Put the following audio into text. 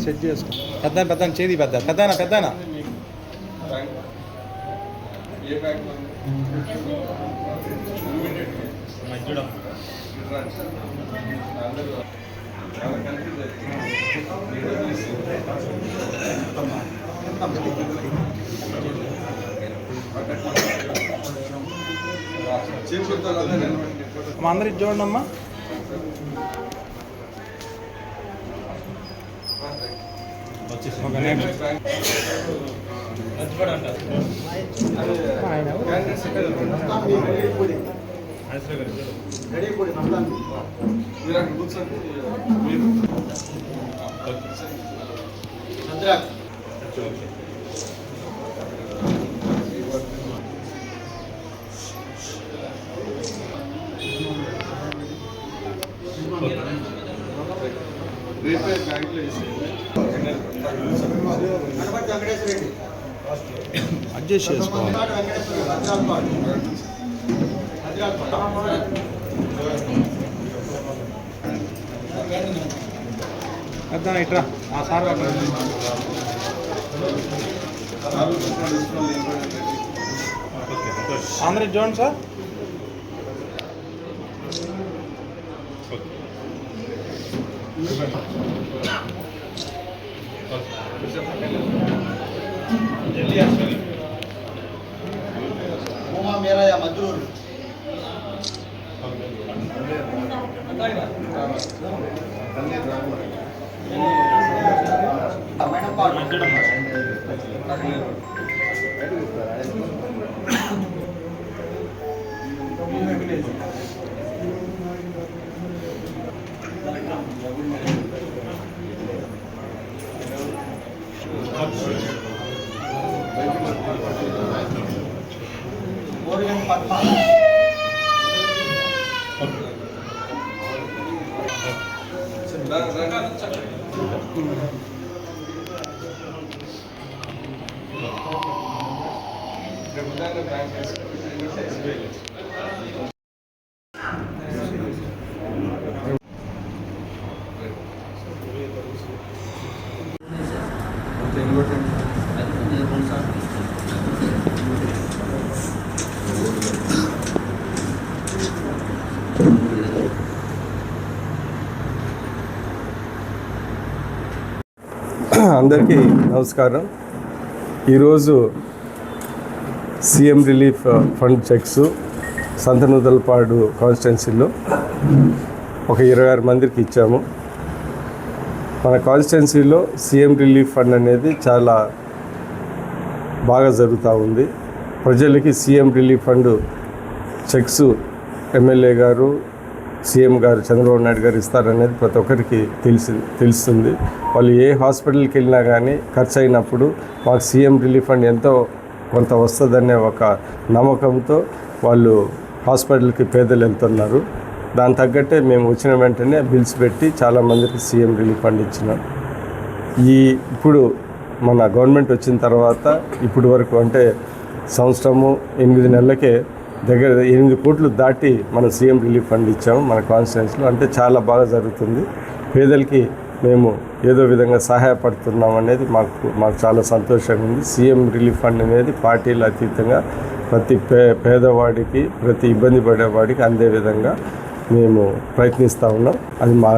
Set చేసుకో పెద్ద చేది పెద్దనా అందరికి చూడండి అమ్మా. అడ్జస్ట్ చేసుకోవాలి. అర్థం ఇట్రా ఆ సార్ అందరూ చూడండి సార్. मेरा या मजदूर అందరికీ నమస్కారం. ఈరోజు CM relief fund checks Santhanuthalapadu కాన్స్టిట్యున్సీలో ఒక 26 మందికి ఇచ్చాము. మన కాన్స్టిట్యున్సీలో సీఎం రిలీఫ్ ఫండ్ అనేది చాలా బాగా జరుగుతూ ఉంది. ప్రజలకి CM relief fund checks MLA గారు, సీఎం గారు చంద్రబాబు నాయుడు గారు ఇస్తారనేది ప్రతి ఒక్కరికి తెలుస్తుంది. వాళ్ళు ఏ హాస్పిటల్కి వెళ్ళినా కానీ ఖర్చు అయినప్పుడు మాకు సీఎం రిలీఫ్ ఫండ్ ఎంతో కొంత వస్తుందనే ఒక నమ్మకంతో వాళ్ళు హాస్పిటల్కి పేదలు వెళ్తున్నారు. దాని తగ్గట్టే మేము వచ్చిన వెంటనే బిల్స్ పెట్టి చాలామందికి సీఎం రిలీఫ్ ఫండ్ ఇచ్చినాం. ఇప్పుడు మన గవర్నమెంట్ వచ్చిన తర్వాత ఇప్పటి వరకు అంటే సంవత్సరము 8 నెలలకే దగ్గర 8 కోట్లు దాటి మనం సీఎం రిలీఫ్ ఫండ్ ఇచ్చాము మన కాన్స్టిట్యున్సీలో. అంటే చాలా బాగా జరుగుతుంది. పేదలకి మేము ఏదో విధంగా సహాయపడుతున్నాం అనేది మాకు చాలా సంతోషంగా ఉంది. సీఎం రిలీఫ్ ఫండ్ అనేది పార్టీల అతీతంగా ప్రతి పేదవాడికి, ప్రతి ఇబ్బంది పడేవాడికి అందే విధంగా మేము ప్రయత్నిస్తూ ఉన్నాం. అది మా